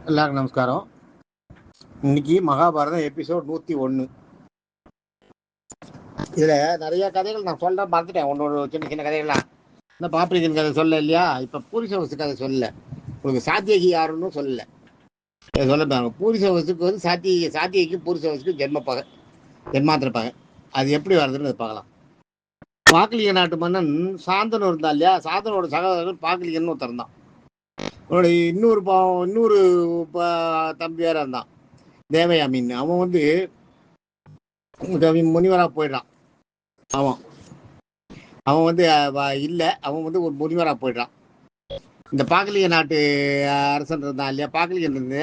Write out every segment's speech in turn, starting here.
எல்லாருக்கும் நமஸ்காரம். இன்னைக்கு மகாபாரதம் எபிசோட் 101. இதுல நிறைய கதைகள் நான் சொல்ல பார்த்துட்டேன். ஒன்னொரு சின்ன சின்ன கதைகள்லாம் இந்த பாப்ரிகன் கதை சொல்ல இல்லையா, இப்ப பூரிசவசு கதை சொல்லல. உங்களுக்கு சாத்தியகி யாருன்னு சொல்லல. சொல்ல பூரிசவசுக்கு வந்து சாத்தியகிக்கு பூரிசவசுக்கு ஜென்மாத்திரப்பாங்க. அது எப்படி வருதுன்னு பார்க்கலாம். பாக்லிக நாட்டு மன்னன் சாந்தனு இருந்தா இல்லையா, சாந்தனோட சகோதரர் பாக்லிகன் ஒருத்தர் இருந்தான். அவனுடைய இன்னொரு தம்பி வேற இருந்தான், தேவயாமின்னு. அவன் வந்து முனிவராக போயிடுறான். அவன் வந்து இல்லை, அவன் வந்து ஒரு முனிவராக போயிடுறான். இந்த பாக்லிக நாட்டு அரசன் இருந்தான் இல்லையா, பாக்லிகன் இருந்து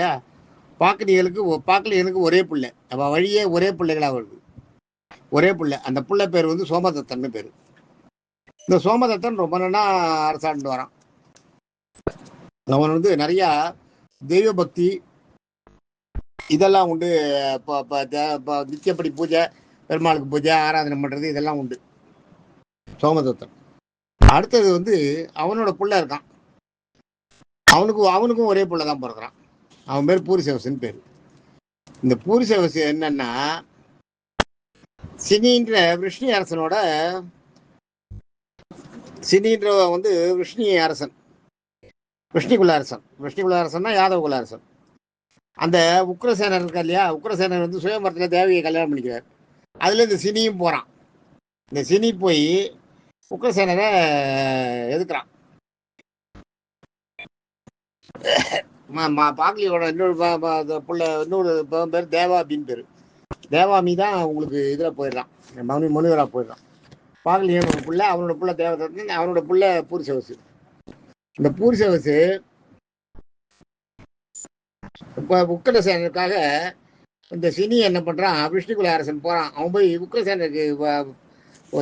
பாக்லிகனுக்கு ஒரே பிள்ளை. அவன் வழியே ஒரே பிள்ளைகளாக வருது. ஒரே பிள்ளை. அந்த பிள்ளை பேர் வந்து சோமதத்தன் பேர். இந்த சோமதத்தன் ரொம்ப நாளா அரசாண்டு வரான். அவன் வந்து நிறைய தெய்வ பக்தி இதெல்லாம் உண்டு. நித்தியப்படி பூஜை, பெருமாளுக்கு பூஜை, ஆராதனை பண்றது இதெல்லாம் உண்டு சோமதத்தன். அடுத்தது வந்து அவனோட புள்ள இருக்கான். அவனுக்கும் ஒரே புள்ள தான் பிறக்கிறான். அவன் பேர் பூரிசவசுன்னு பேரு. இந்த பூரிசவசு என்னன்னா, சினின்ற விஷ்ணு அரசனோட சினின்ற வந்து விஷ்ணு அரசன், விஷ்ணுகுல அரசன்னா யாதவ குல அரசன். அந்த உக்ரசேனர் இருக்கா இல்லையா, உக்ரசேனர் வந்து சுயம்பரத்துல தேவியை கல்யாணம் பண்ணிக்கிறார். அதுல இந்த சினியும் போறான். இந்த சினி போய் உக்ரசேனரை எதுக்குறான். பாக்லியோட இன்னொரு பேர் தேவாமின்னு பேரு. தேவாமி தான் உங்களுக்கு இதுல போயிடுறான், முனிவரா போயிடுறான். பாக்லியோட புள்ள, அவனோட புள்ள தேவதத்தன், அவனோட புள்ள பூரிசவசு. இந்த பூரிசவசு உக்ரசேனருக்காக இந்த சினி என்ன பண்றான், விஷ்ணுகுல அரசன் போறான். அவன் போய் உக்ரசேனருக்கு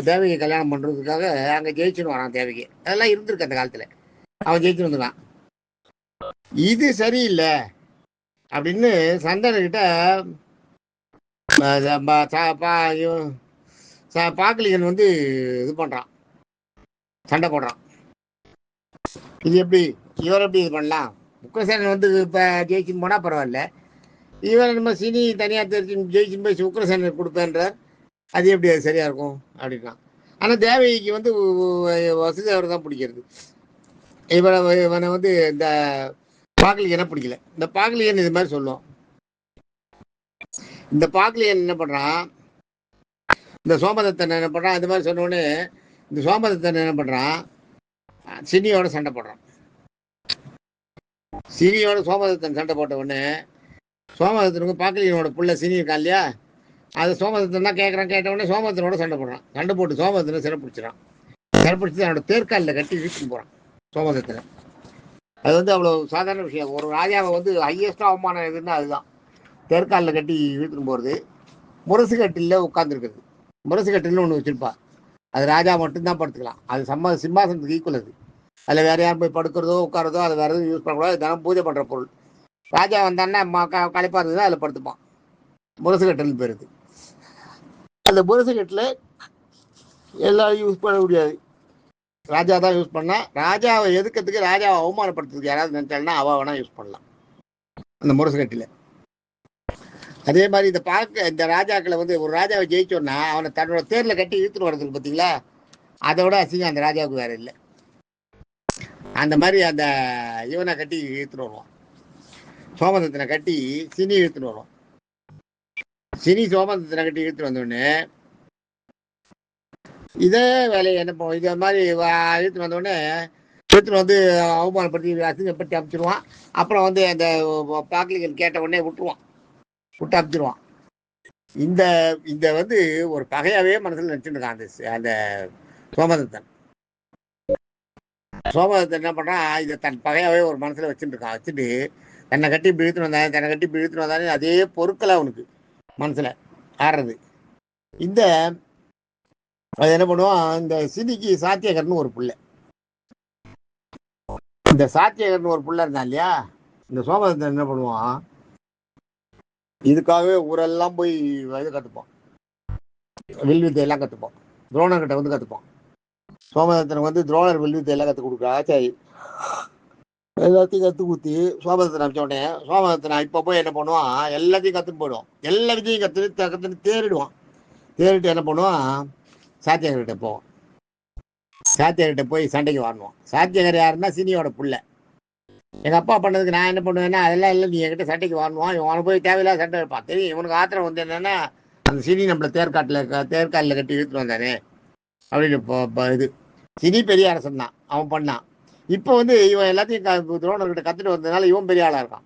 தேவகி கல்யாணம் பண்றதுக்காக அங்க ஜெயிச்சுன்னு வரான். தேவகி அதெல்லாம் இருந்திருக்கு அந்த காலத்துல. அவன் ஜெயிச்சு வந்துருக்கான். இது சரியில்லை அப்படின்னு சந்தனகிட்ட பாக்லிகன் வந்து இது பண்றான், சண்டை போடுறான். இது எப்படி இவர் எப்படி இது பண்ணலாம், உக்ரசேனன் வந்து இப்ப ஜெயிச்சுன்னு போனா பரவாயில்ல, இவன் நம்ம சினி தனியா தெரிஞ்சு ஜெயிச்சுன்னு போய் உக்ரசேனர் கொடுப்பேன்றார். அது எப்படி அது சரியா இருக்கும் அப்படின்னா. ஆனா தேவகிக்கு வந்து வசுதேவர் தான் பிடிக்கிறது. இவனை வந்து இந்த பாக்லிகனை பிடிக்கல. இந்த பாக்லிகன் இது மாதிரி சொல்லுவோம். இந்த பாக்லிகன் என்ன பண்றான், இந்த சோமதத்தன் என்ன பண்றான், இந்த மாதிரி சொன்ன உடனே இந்த சோமதத்தன் என்ன பண்றான், சினியோட சண்டை போடுறான். சினியோட சோமதத்தன் சண்டை போட்ட உடனே சோமதத்தனுக்கு பாக்லிகனோட புள்ள சினி இருக்கான் இல்லையா, அது சோமதத்தன் தான் கேட்ட உடனே சோமதத்தனோட சண்டை போடுறான். சண்டை போட்டு சோமதத்தனை சிறப்பிடிச்சிடான். சிறப்பிடிச்சு அவனோட தேர்காலில் கட்டி இழுத்துட்டு போறான் சோமதத்தனை. அது வந்து அவ்வளவு சாதாரண விஷயம். ஒரு ராஜாவை வந்து ஹையஸ்டா அவமானம் எதுன்னா அதுதான், தேர்காலில் கட்டி இழுத்துட்டு போறது. முரசு கட்டில உட்காந்துருக்குது. முரசு கட்டில்னு ஒன்று வச்சிருப்பா, அது ராஜா மட்டும்தான் படுத்துக்கலாம். அது சிம்மாசனத்துக்கு ஈக்குவல். அது அதில் வேற யாரும் போய் படுக்கிறதோ உட்காரதோ அது வேற எதுவும் யூஸ் பண்ணக்கூடாது. தினம் பூஜை பண்ற பொருள். ராஜா வந்தான்னா களைப்பா இருந்ததுன்னா அதில் படுத்துப்பான். முரசு கட்டில்னு பேருது. அந்த முரசு கட்டில் எல்லாரும் யூஸ் பண்ண முடியாது, ராஜா தான் யூஸ் பண்ணா. ராஜாவை எதுக்கிறதுக்கு, ராஜாவை அவமானப்படுத்துறதுக்கு யாராவது நினைச்சாங்கன்னா அவ வேணா யூஸ் பண்ணலாம் அந்த முரசு கட்டில. அதே மாதிரி இந்த ராஜாக்களை வந்து ஒரு ராஜாவை ஜெயிச்சோன்னா அவனை தன்னோட தேர்ல கட்டி இழுத்துட்டு வர்றதுக்கு பார்த்தீங்களா, அதோட அசிங்கம் அந்த ராஜாவுக்கு வேற இல்லை. அந்த மாதிரி அந்த இவனை கட்டி இழுத்துட்டு வருவான், சோமதத்தனை கட்டி சினி இழுத்துட்டு வருவான். சினி சோமதத்தனை கட்டி இழுத்துட்டு வந்தோடனே இதே வேலையை என்ன இதே மாதிரி இழுத்துட்டு வந்தோடனே இழுத்துட்டு வந்து அவமானப்படுத்தி அசிங்கப்படுத்தி அமைச்சிருவான். அப்புறம் வந்து அந்த பாக்லிகன் கேட்ட உடனே விட்டு அமைச்சிருவான். இந்த வந்து ஒரு பகையாவே மனசுல நினைச்சுட்டு இருக்கான் அந்த சோமதத்தன். என்ன பண்றான், இதை தன் பகையாவே ஒரு மனசுல வச்சுட்டு இருக்கான். வச்சுட்டு தன்னை கட்டி இழுத்துட்டு வந்தானே அதே பொருட்களை அவனுக்கு மனசுல ஆடுறது. அது என்ன பண்ணுவான், இந்த சினிக்கு சாத்தியகர்னு ஒரு புள்ள. இந்த சாத்தியகர்னு ஒரு புள்ள இருந்தான் இல்லையா, இந்த சோமதத்தன் என்ன பண்ணுவான், இதுக்காகவே ஊரெல்லாம் போய் இது கற்றுப்பான், வில்வித்தையெல்லாம் கற்றுப்பான். துரோணர்கிட்ட வந்து கற்றுப்பான். சோமதத்தனுக்கு வந்து துரோணர் வில்வித்தையெல்லாம் கற்றுக் கொடுக்குற ஆச்சாரி. எல்லாத்தையும் கற்று ஊற்றி சோமதத்தை அனுப்பிச்ச உடனே சோமதத்தை நான் இப்போ போய் என்ன பண்ணுவான், எல்லாத்தையும் கற்றுன்னு போயிடுவான். எல்லா விதையும் கற்றுன்னு தேறிடுவான். தேறிட்டு என்ன பண்ணுவான், சாத்தியகர்கிட்ட போவான். சாத்தியகர்கிட்ட போய் சண்டைக்கு வாங்குவான். சாத்தியகர் யாருன்னா சினியோட புள்ள. எங்கள் அப்பா பண்ணதுக்கு நான் என்ன பண்ணுவேன்னா, அதெல்லாம் இல்லை, நீ என்கிட்ட சண்டைக்கு வாங்குவான், இவனை போய் தேவையில்லாத சண்டை வைப்பான். தெரியும் இவனுக்கு ஆத்திரம் வந்து என்னென்னா, அந்த சினி நம்மளை தேர்காலில் கட்டி இழுத்துட்டு வந்தானே அப்படின்னு இது சினி பெரிய அரசன் தான் அவன் பண்ணான். இப்போ வந்து இவன் எல்லாத்தையும் துரோணர்கிட்ட கற்றுட்டு வந்ததுனால இவன் பெரிய ஆளாக இருக்கான்.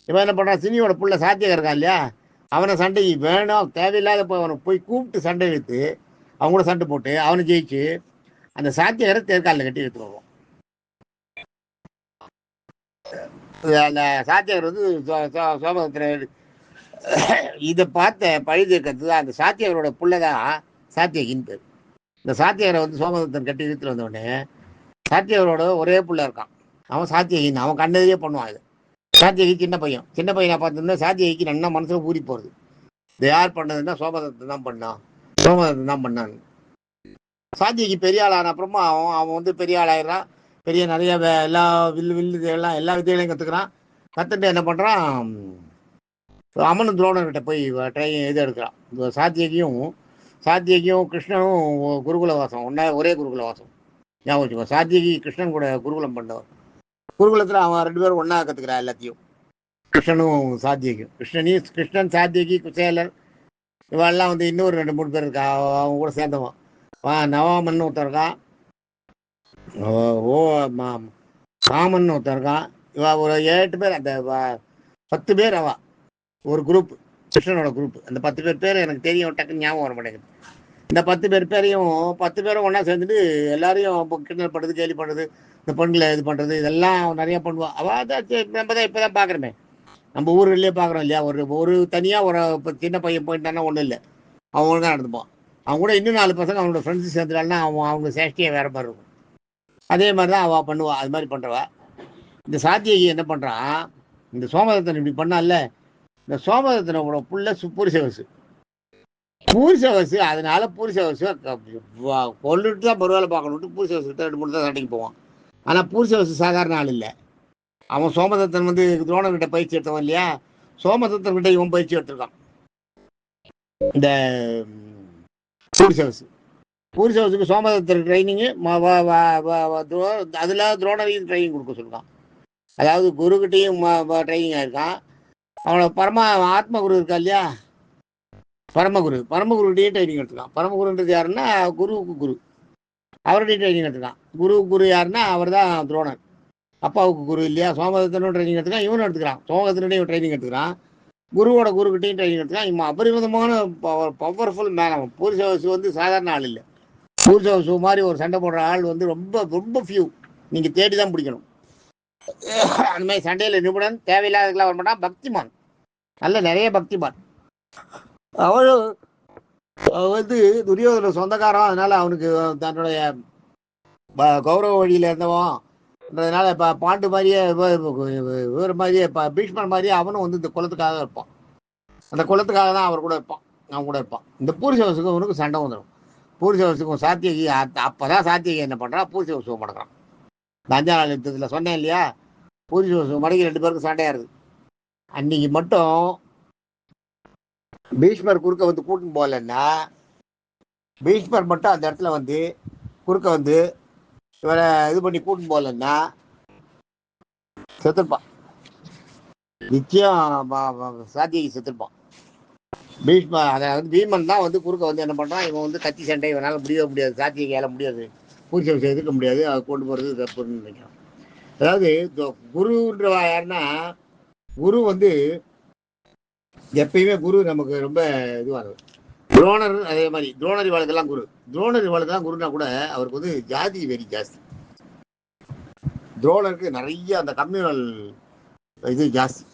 இவன் என்ன பண்ணுறான், சினியோட புள்ள சாத்தியகர் இருக்கான் இல்லையா, அவனை சண்டைக்கு வேணும் தேவையில்லாத போய் அவனை போய் கூப்பிட்டு சண்டை இழுத்து அவங்க கூட சண்டை போட்டு அவனை ஜெயிச்சு அந்த சாத்தியகரை தேர்காலில் கட்டி எடுத்துட்டு வருவான். அந்த சாத்தியகர் வந்து சோமதத்திரர் இதை பார்த்த பழி தீர்க்கறது தான் அந்த சாத்தியகரோட புள்ளதான் சாத்தியகின்னு பேர். இந்த சாத்தியகரை வந்து சோமதத்தன் கட்டி இழுத்துட்டு வந்தோடனே சாத்தியகரோட ஒரே புள்ள இருக்கான், அவன் சாத்தியகின்னு அவன் கண்டதையே பண்ணுவான். இது சாத்தியகி சின்ன பையனை பார்த்தோம்னா சாத்தியகிக்கு நல்லா மனசுல ஊறி போகிறது. இதை யார் பண்ணதுன்னா சோமதத்தன் தான் பண்ணான். சாத்தியகி பெரிய ஆளான அப்புறமா அவன் வந்து பெரிய ஆளாயிடுறான். பெரிய நிறைய எல்லா வில்லு எல்லா வித்தைகளையும் கற்றுக்கிறான். கற்றுட்டு என்ன பண்ணுறான், அம்மன் துரோணர்கிட்ட போய் இது எடுக்கிறான். சாத்தியகியும் கிருஷ்ணனும் குருகுல வாசம் ஒரே குருகுல வாசம் ஞாபகம் வச்சுக்கோ. சாத்தியகி கிருஷ்ணன் கூட குருகுலம் பண்ணவர். குருகுலத்தில் அவன் 2 பேரும் ஒன்றா கற்றுக்கிறான் எல்லாத்தையும், கிருஷ்ணனும் சாத்தியகியும். கிருஷ்ணன் சாத்தியகி குசேலர் இவெல்லாம் வந்து இன்னொரு 2-3 பேர் இருக்கா அவங்க கூட சேர்ந்தவன். நவாமன் ஒருத்தர் இருக்கான், ராமன் ஒருத்தர் இருக்கான். இவ ஒரு 8 பேர், அந்த 10 பேர் அவ ஒரு குரூப், கிருஷ்ணனோட குரூப். அந்த 10 பேர் எனக்கு தெரியும், டக்குன்னு ஞாபகம் வர மாட்டேங்குது. இந்த 10 பேரும் ஒன்றா சேர்ந்துட்டு எல்லாரையும் கிண்டல் பண்ணுறது, கேலி பண்ணுறது, இந்த பெண்களை இது பண்ணுறது, இதெல்லாம் நிறையா பண்ணுவாள். அவள் தான் நம்ம தான் இப்போ தான் பார்க்குறோமே, நம்ம ஊர்கள்லேயே பார்க்குறோம் இல்லையா. ஒரு தனியாக இப்போ சின்ன பையன் போயிட்டான்னா ஒன்றும் இல்லை, அவன் ஒழுங்காக நடந்துப்பான். அவங்க கூட இன்னும் 4 பசங்க அவனோட ஃப்ரெண்ட்ஸு சேர்ந்துட்டான்னா அவங்க சேஷ்டியாக வேறு மாதிரி இருக்கும். அதே மாதிரி தான் அவள் பண்ணுவாள். அது மாதிரி பண்ணுறவா. இந்த சாத்தியகி என்ன பண்ணுறான், இந்த சோமதத்தன் இப்படி பண்ணால, இந்த சோமதத்தனோட புள்ள பூரிசவசு. அதனால பூரிசவசு கொண்டுட்டு தான் பரவாயில்ல பார்க்கணுட்டு பூரிசவசுக்கிட்ட 2-3 தான் சண்டைக்கு போவான். ஆனால் பூரிசவசு சாதாரண ஆள் இல்லை. அவன் சோமதத்தன் வந்து துரோணர்கிட்ட பயிற்சி எடுத்தவன் இல்லையா, சோமதத்தன்கிட்ட இவன் பயிற்சி எடுத்திருக்கான். இந்த பூரிசவசுக்கு சோமதத்தருக்கு ட்ரைனிங்கு, அதில் துரோணரையும் ட்ரைனிங் கொடுக்க சொல்லிருக்கான். அதாவது குருக்கிட்டையும் ட்ரைனிங் ஆகிருக்கான். அவனை ஆத்மகுரு இருக்கா இல்லையா, பரமகுருகிட்டையும் ட்ரைனிங் எடுத்துக்கான். பரமகுருன்றது யாருன்னா குருவுக்கு குரு, அவர்கிட்டையும் ட்ரைனிங் எடுத்துக்கான். குரு யாருன்னா அவர் தான் துரோணர், அப்பாவுக்கு குரு இல்லையா. சோமதத்தனும் ட்ரைனிங் எடுத்துக்கான், இவனும் எடுத்துக்கிறான். சோமதத்தனுடையும் ட்ரைனிங் எடுத்துக்கிறான், குருகிட்டையும் ட்ரைனிங் எடுத்துக்கான். இவன் அபரிமிதமான பவர்ஃபுல் மேன். அவன் பூரிசவசு வந்து சாதாரண ஆள் இல்லை. பூரிசவசு மாதிரி ஒரு சண்டை போடுற ஆள் வந்து ரொம்ப ரொம்ப ஃபியூ, நீங்கள் தேடி தான் பிடிக்கணும். அந்த மாதிரி சண்டையில் நிபுணன், தேவையில்லாததுக்கெல்லாம் வர மாட்டான். பக்திமான், நல்ல நிறைய பக்திமான். அவனும் வந்து துரியோதன சொந்தக்காரன், அதனால அவனுக்கு தன்னுடைய கௌரவ வழியில் இருந்தவன்றதுனால இப்போ பாண்டு மாதிரியே இவர் மாதிரியே பீஷ்மன் மாதிரியே அவனும் வந்து இந்த குலத்துக்காக இருப்பான். அந்த குலத்துக்காக தான் அவர் கூட இருப்பான், அவன் கூட இருப்பான். இந்த பூரிசவசுக்கும் அவனுக்கு சண்டை வந்துடும். பூரிசவசுக்கும் சாத்தியகி அப்போதான் சாத்தியகி என்ன பண்ணுறான், பூரிசவசுவை மடக்கிறான். இந்த 5ஆம் நாள் யுத்தத்தில் சொன்னேன் இல்லையா, பூரிசவசு மடக்கி 2 பேருக்கும் சண்டையாக இருக்குது. அன்னைக்கு மட்டும் பீஷ்மர் குறுக்க வந்து கூட்டின்னு போகலன்னா, பீஷ்மர் மட்டும் அந்த இடத்துல வந்து குறுக்க வந்து இவரை இது பண்ணி கூட்டின்னு போகலன்னா செத்துருப்பான். நிச்சயம் சாத்தியகி செத்துருப்பான். அதாவது பீமன் தான் வந்து குறுக்க வந்து என்ன பண்ணுறான், இவன் வந்து கத்தி சண்டை இவனால் முடியாது, சாத்தியகியால் முடியாது, பூரிசவசை எதிர்க்க முடியாது, அதை கொண்டு போகிறது தப்புன்னு நினைக்கிறான். அதாவது குருன்றவா யாருன்னா, குரு வந்து எப்பயுமே குரு நமக்கு ரொம்ப இதுவானது. துரோணர் அதே மாதிரி, துரோணர் இவாளுக்கெல்லாம் குருனா கூட அவருக்கு வந்து ஜாதி வெறி ஜாஸ்தி. துரோணருக்கு நிறைய அந்த கம்யூனல் இது ஜாஸ்தி.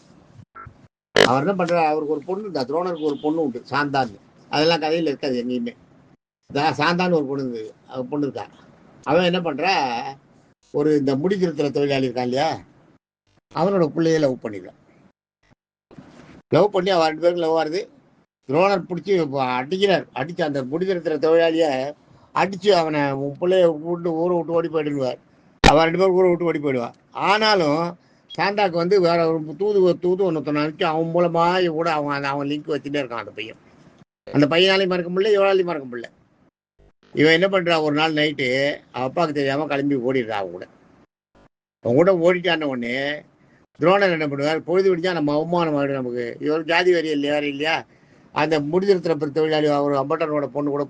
அவர் என்ன பண்ற, அவருக்கு ஒரு பொண்ணு இருந்தா, துரோணருக்கு ஒரு பொண்ணு உண்டு, சாந்தான்னு. அதெல்லாம் கதையில் இருக்காது எங்கேயுமே. சாந்தான்னு ஒரு பொண்ணு இருக்கா. அவன் என்ன பண்ற, ஒரு இந்த முடித்திருத்திர தொழிலாளி இருக்கான் இல்லையா, அவனோட பிள்ளைய லவ் பண்ணிடுறான். லவ் பண்ணி அவன் 2 பேருக்கு லவ் ஆகுது. துரோணர் பிடிச்சி அடிக்கிறார். அடிச்சு அந்த முடித்திருத்திர தொழிலாளியை அடிச்சு அவனை பிள்ளைய விட்டு ஊரை விட்டு ஓடி போயிடுவார். அவன் 2 பேரும் ஊரை விட்டு ஓடி போயிடுவான். ஆனாலும் சாந்தாக்கு வந்து வேற ஒரு தூது ஒன்று அனுப்பிச்சு அவன் மூலமாக கூட அவன் லிங்க் வச்சுட்டே இருக்கான் அந்த பையன். அந்த பையனாலையும் மறக்க முடியல, இவளாலையும் மறக்க முடியல. இவன் என்ன பண்ணுறா, ஒரு நாள் நைட்டு அப்பாவுக்கு தெரியாமல் கிளம்பி ஓடிடுறா அவன் கூட ஓடிட்டான உடனே துரோணர் என்ன பண்ணுவார், பொழுது விடிஞ்சா நம்ம அவமானம் ஆகிடும் நமக்கு. இவர் ஜாதி வரி இல்லையா இல்லையா, அந்த முடிதிருத்திர தொழிலாளி அவர் அம்பட்டனோட பொண்ணு கூட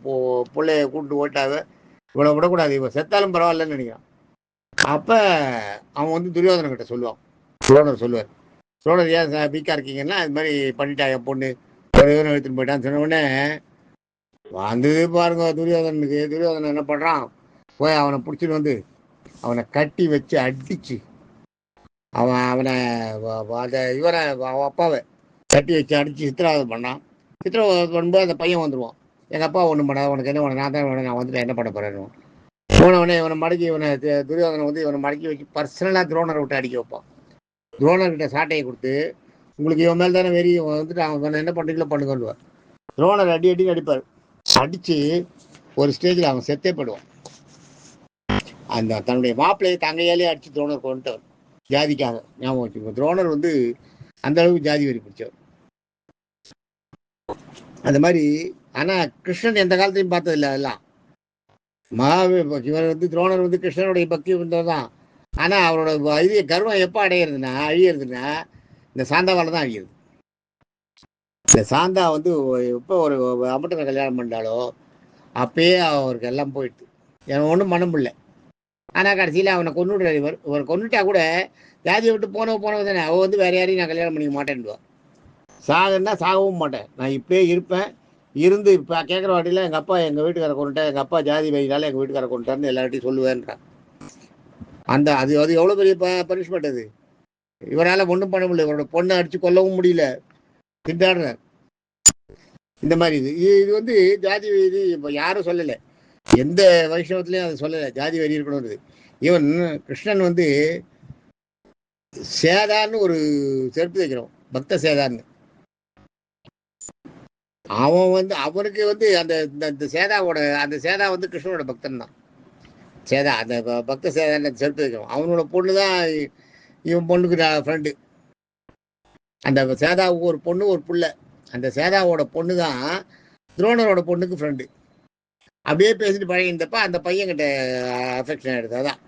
பிள்ளைய கூப்பிட்டு ஓட்டாவே இவளை விடக்கூடாது, இவன் செத்தாலும் பரவாயில்லன்னு நினைக்கிறான். அப்போ அவன் வந்து துரியோதன கிட்ட சொல்லுவான். துரோணர் சொல்லுவார், துரோணர் ஏன் வீக்காக இருக்கீங்கன்னா இது மாதிரி பண்ணிட்டா என் பொண்ணு எடுத்துன்னு போயிட்டான்னு சொன்ன உடனே வந்தது பாருங்க துரியோதனுக்கு. துரியோதனன் என்ன பண்ணுறான், போய் அவனை பிடிச்சிட்டு வந்து அவனை கட்டி வச்சு அடிச்சு அவனை அந்த இவரை அவன் அப்பாவை கட்டி வச்சு அடித்து சித்திரவதை பண்ணான். சித்திரவதை பண்ணும்போது அந்த பையன் வந்துடுவான், எங்கள் அப்பா ஒன்றும் பண்ணாத, உனக்கு என்ன உனக்கு நான் தான் வேணும், நான் வந்துட்டு என்ன பண்ண போகிறேன்னு. போனவனே இவனை மடக்கி துரியோதனை வந்து இவனை மடக்கி வச்சு பர்சனலாக துரோணரை விட்டு அடிக்க வைப்பான். துரோணர்கிட்ட சாட்டையை கொடுத்து, உங்களுக்கு இவன் மேல் தானே வெறி, வந்துட்டு அவன் என்ன பண்ணுறீங்களோ பண்ணுங்கள்வார். துரோணர் அடின்னு அடிப்பார். அடித்து ஒரு ஸ்டேஜில் அவன் செத்தே போடுவான். அந்த தன்னுடைய மாப்பிள்ளையை தங்கையாலே அடித்து துரோணர் கொண்டுட்டவர் ஜாதிக்காக. ஞாபகம் வச்சுக்கோங்க, துரோணர் வந்து அந்த அளவுக்கு ஜாதி வரி பிடிச்சவர். அந்த மாதிரி. ஆனால் கிருஷ்ணன் எந்த காலத்தையும் பார்த்ததில்லை. அதெல்லாம் இவர் வந்து துரோணர் வந்து கிருஷ்ணனுடைய பக்தி இருந்தவர் தான். ஆனால் அவரோட இது கர்வம் எப்போ அழியிறதுன்னா இந்த சாந்தாவால் தான் அழியுது. இந்த சாந்தா வந்து எப்போ ஒரு அம்பட்டனை கல்யாணம் பண்ணாலோ அப்பயே அவருக்கு எல்லாம் போயிடுது. எனக்கு ஒன்றும் பண்ண முடியல. ஆனால் கடைசியில் அவனை கொண்டுடுறாரு. இவர் கொண்டுட்டா கூட ஜாதியை விட்டு போனவ தானே, அவள் வந்து வேற யாரையும் நான் கல்யாணம் பண்ணிக்க மாட்டேன்னுவா. சாகன்னா சாகவும் மாட்டேன், நான் இப்படியே இருப்பேன். இருந்து இப்போ கேட்குற வாட்டியில் எங்கள் அப்பா எங்கள் வீட்டுக்கார கொண்டுட்டேன், எங்கள் அப்பா ஜாதி வயிறால எங்கள் வீட்டுக்கார கொண்டுட்டாருன்னு எல்லார்ட்டையும் சொல்லுவேன்றான். அது எவ்வளோ பெரிய பனிஷ்மெண்ட் அது. இவரால் ஒன்றும் பண்ண முடியல, இவரோட பொண்ணை அடித்து கொல்லவும் முடியல, திண்டாடுறார். இந்த மாதிரி இது வந்து ஜாதி இது இப்போ யாரும் சொல்லலை, எந்த வைஷ்ணவத்துலேயும் அதை சொல்லலை ஜாதி வரி இருக்கணும்ன்றது. ஈவன் கிருஷ்ணன் வந்து சேதான்னு ஒரு செருப்பு தைக்கிறோம், பக்த சேதான்னு. அவன் வந்து அவனுக்கு வந்து அந்த சேதாவோட அந்த சேதா வந்து கிருஷ்ணனோட பக்தன் தான். சேதா அந்த பக்த சேதான்னு செருப்பு தைக்கிறோம். அவனோட பொண்ணு தான் இவன் பொண்ணுக்கு ஃப்ரெண்டு. அந்த சேதாவுக்கு ஒரு பொண்ணு ஒரு புள்ள. அந்த சேதாவோட பொண்ணு தான் துரோணரோட பொண்ணுக்கு ஃப்ரெண்டு. அப்படியே பேசிட்டு பழகிட்டப்ப அந்த பையன்கிட்ட அஃபெக்ஷன் ஆகிடுது. அதான்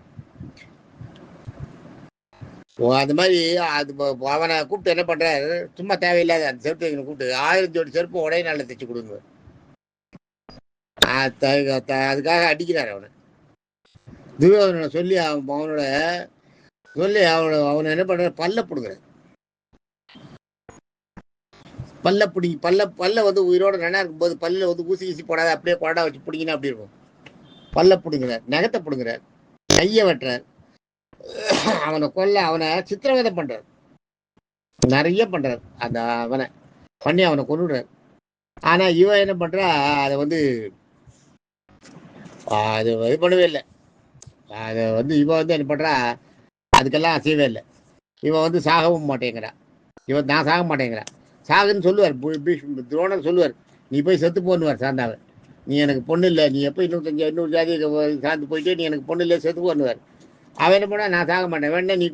அது மாதிரி. அது அவனை கூப்பிட்டு என்ன பண்ணுறாரு, சும்மா தேவையில்லாத அந்த செருப்பு தைக்கணும் கூப்பிட்டு 1000 ஜோடி செருப்பு ஒரே நாளில் தைச்சு கொடுங்க. அதுக்காக அடிக்கிறார் அவனை. துரியோதனை சொல்லி அவனை என்ன பண்ணுற, பல்ல பிடுங்குற. பல்ல வந்து உயிரோட நல்லா இருக்கும்போது பல்ல வந்து ஊசி போடாத, அப்படியே கொடா வச்சு பிடிங்கினா அப்படி இருக்கும். பல்ல பிடுங்குறார், நகத்தை பிடுங்குறார், கையை வெட்டுறார், அவனை சித்திரவதை பண்றார், நிறைய பண்றார். அவனை பண்ணி அவனை கொண்டுடுறார். ஆனா இவன் என்ன பண்றா, அதை வந்து அது இது பண்ணவே இல்லை. அதை வந்து இவன் வந்து என்ன பண்றா, அதுக்கெல்லாம் செய்யவே இல்லை. இவன் வந்து சாகவும் மாட்டேங்கிறா. இவன் நான் சாக மாட்டேங்கிறா. சாகுன்னு சொல்லுவார் துரோணர் சொல்லுவார், நீ போய் செத்து போன்னுவார் சாந்தாவை. நீ எனக்கு பொண்ணு இல்லை, நீ எப்போ இன்னொரு ஜாதியை சார்ந்து போயிட்டு நீ எனக்கு பொண்ணு இல்லை செத்து போன்னுவார். அவன் என்ன பண்ணா, நான் சாக மாட்டேன், வேணா நீ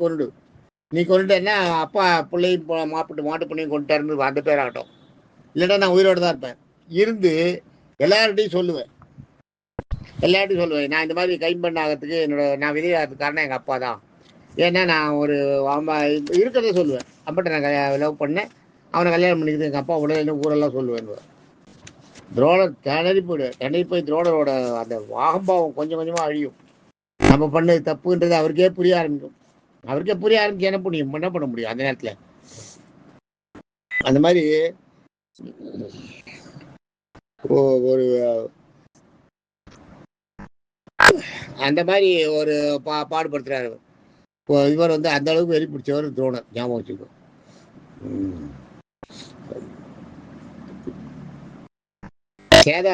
கொண்டுட்டேன்னா அப்பா பிள்ளையும் மாட்டு பொண்ணையும் கொண்டுட்டாருன்னு அந்த பேர் ஆகட்டும், இல்லைன்னா நான் உயிரோடு தான் இருப்பேன். இருந்து எல்லார்கிட்டையும் சொல்லுவேன். நான் இந்த மாதிரி கைம்பெண் ஆகிறதுக்கு நான் விதையாகிறதுக்கு காரணம் எங்கள் அப்பா தான். ஏன்னா நான் ஒரு இருக்கிறத சொல்லுவேன், அப்பட்ட நான் லவ் பண்ணேன், அவனை கல்யாணம் பண்ணிக்கிது எங்கள் அப்பா உடனே ஊரெல்லாம் சொல்லுவேன். துரோணர் திணறி போய் துரோணரோட அந்த வாகம்பாவம் கொஞ்சம் கொஞ்சமாக அழியும். நம்ம பண்ணது தப்புன்றது அவருக்கே புரிய ஆரம்பிக்கும். என்ன பண்ண முடியும் அந்த நேரத்தில். அந்த மாதிரி ஒரு ஒரு பாடுபடுத்துறாரு இவர் வந்து அந்த அளவுக்கு வெறி பிடிச்சவர் துரோணர், ஞாபகம் வச்சுக்கோ. சேதா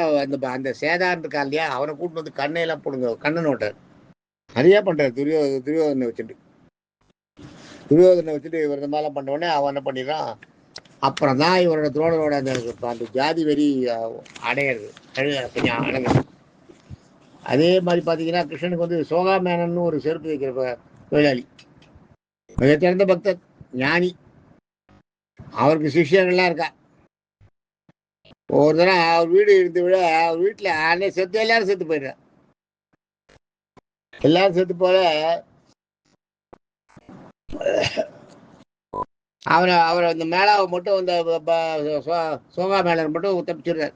அந்த சேதான் இருக்கா இல்லையா, அவனை கூட்டு வந்து கண்ணையெல்லாம் போடுங்க, கண்ணை நோட்டார், நிறையா பண்றாரு. துரியோதனை வச்சுட்டு இவர் இந்த மாதிரிலாம் பண்ண உடனே அவன் என்ன பண்ணிடுறான். அப்புறம் தான் இவரோட துரோணரோட அந்த ஜாதி வெறி அடையிறது கொஞ்சம் அடங்குது. அதே மாதிரி பார்த்தீங்கன்னா கிருஷ்ணனுக்கு வந்து சோகாமேனன்னு ஒரு செருப்பு வைக்கிற தொழிலாளி. மிகச்சிறந்த பக்தர், ஞானி. அவருக்கு சிஷ்யர்கள்லாம் இருக்கா. ஒரு தடவை அவர் வீடு இருந்து விட அவர் வீட்டில் அன்னை செத்து எல்லாரும் செத்து போயிடுறார். எல்லாரும் செத்து போல அவரை அந்த மேலாவை மட்டும் இந்த சோகா மேலர் மட்டும் தப்பிச்சிடுறார்.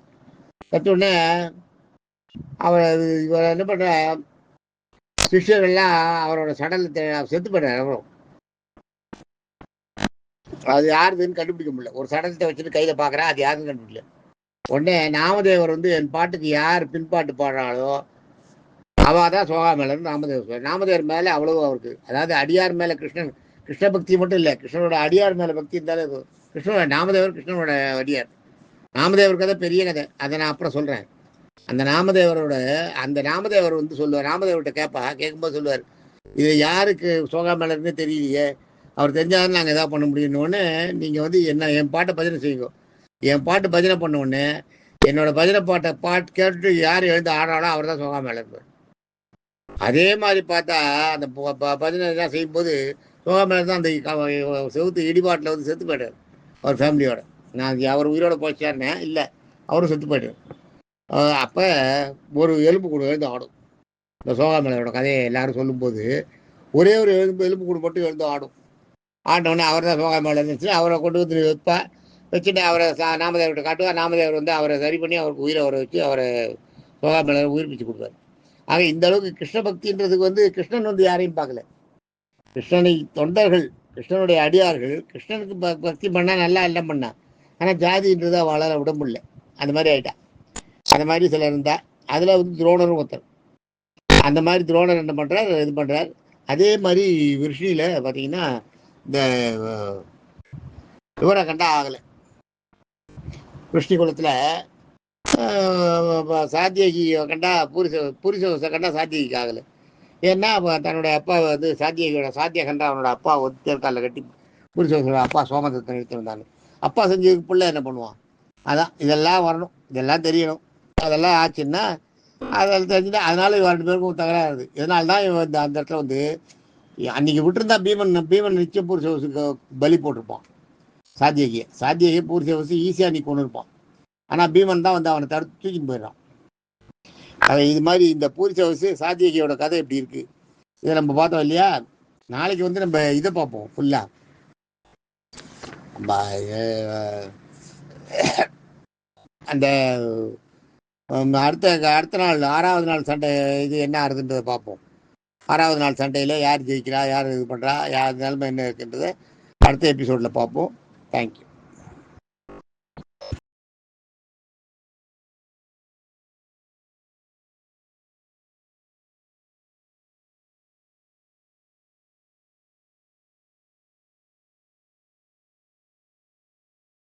தப்பிச்ச உடனே இவர் என்ன பண்ற, சிஷ்யர்கள்லாம் அவரோட சடலத்தை செத்து போயிடுறாரு. அவரும் அது யாருதுன்னு கண்டுபிடிக்க முடியல. ஒரு சடலத்தை வச்சுட்டு கையில பாக்குறா, அது யாருன்னு கண்டுபிடிக்கல. உடனே நாமதேவர் என் பாட்டுக்கு யார் பின்பாட்டு பாடுறாளோ அவதான் சோகா மேலர் நாமதேவர் சொல்றார். நாமதேவர் மேல அவ்வளவு அவருக்கு, அதாவது அடியார் மேல கிருஷ்ண பக்தி மட்டும் இல்லை, கிருஷ்ணனோட அடியார் மேல பக்தி இருந்தாலே கிருஷ்ணனோட நாமதேவர் கிருஷ்ணனோட அடியார். நாமதேவர் கதை பெரிய கதை, அதை நான் அப்புறம் சொல்றேன். அந்த நாமதேவர் சொல்லுவார், நாமதேவர்கிட்ட கேட்கும்போது சொல்லுவார், இது யாருக்கு சோகா மேலர்னே தெரியலையே, அவர் தெரிஞ்சாதான் நாங்கள் எதாவது பண்ண முடியும்னு. நீங்கள் என் பாட்டை பஜனை செய்யுங்க. என் பாட்டு பஜனை பண்ண உடனே என்னோட பஜனை பாட்டு கேட்டுட்டு யார் எழுந்து ஆடாளோ அவர் தான் சோகா மேலர். அதே மாதிரி பார்த்தா அந்த பஜனை எல்லாம் செய்யும்போது சோகா மேலர் தான் அந்த செவுத்து இடிபாட்டில் செத்து போயிட்டார் அவர் ஃபேமிலியோட. நான் அவர் உயிரோட போச்சாருனேன், இல்லை அவரும் செத்து போயிட்டார். அப்போ ஒரு எலும்பு கூடு எழுந்து ஆடும். இந்த சோகா மேலரோட கதையை எல்லாரும் சொல்லும்போது ஒரே ஒரு எலும்பு கூடு மட்டும் எழுந்து ஆடும். ஆட்டோடனே அவர் தான் சோகா மேலர் இருந்துச்சு. அவரை கொண்டு வந்து வச்சுட்டு அவரை நாமதேவர்கிட்ட காட்டுவார். நாமதேவர் அவரை சரி பண்ணி அவருக்கு உயிரை வர வச்சு அவரை சோகா மேலர் உயிர்ப்பிச்சு கொடுப்பார். ஆக இந்த அளவுக்கு கிருஷ்ண பக்தின்றதுக்கு கிருஷ்ணன் யாரையும் பார்க்கல. கிருஷ்ணனை தொண்டர்கள், கிருஷ்ணனுடைய அடியார்கள் கிருஷ்ணனுக்கு பக்தி பண்ணா நல்லா எல்லாம் பண்ணா, ஆனால் ஜாதின்றது அவளால் விட முடியல. அந்த மாதிரி ஆயிட்டா. அந்த மாதிரி சிலர் இருந்தா. அதுல துரோணரும் ஒருத்தர். அந்த மாதிரி துரோணர் என்ன பண்றார், இது பண்றார். அதே மாதிரி விருஷ்ணியில பாத்தீங்கன்னா இந்த இவரை கண்டா ஆகலை. விருஷ்ணி குலத்துல சாத்தியகி கண்டா பூரிச கண்டா சாத்தியகிக்கு ஆகலை. ஏன்னா தன்னுடைய அப்பா சாத்திய கண்டா அவனோட அப்பா தேர்காலில் கட்டி பூரிசோட அப்பா சோமதத்தை எடுத்து வந்தாங்க. அப்பா செஞ்சதுக்கு பிள்ளை என்ன பண்ணுவான்? அதான் இதெல்லாம் வரணும், இதெல்லாம் தெரியணும். அதெல்லாம் ஆச்சுன்னா அதில் தெரிஞ்சுட்டா அதனால இவன் 2 பேருக்கும் தகராறு. இதனால்தான் இவன் அந்த இடத்துல அன்னைக்கு விட்டுருந்தா பீமன் நிச்சயம் பூரிசவசுக்கு பலி போட்டிருப்பான். சாத்தியகியை பூரிசவசு ஈஸியா நீ கொண்டு இருப்பான். ஆனா பீமன் தான் அவனை தடுத்து தூக்கின்னு போயிடறான். இது மாதிரி இந்த பூரிசவசு சாத்தியகியோட கதை எப்படி இருக்கு இதை நம்ம பார்த்தோம் இல்லையா. நாளைக்கு நம்ம இதை பார்ப்போம் ஃபுல்லா. அந்த அடுத்த நாள் 6வது நாள் சண்டை இது என்ன ஆகுதுன்றதை பார்ப்போம். 6வது நாள் சண்டையில் யார் ஜெயிக்கிறா, யார் இது பண்ணுறா, யார் நிலைமை என்ன இருக்குன்றதை அடுத்த எபிசோடில் பார்ப்போம். தேங்க்யூ.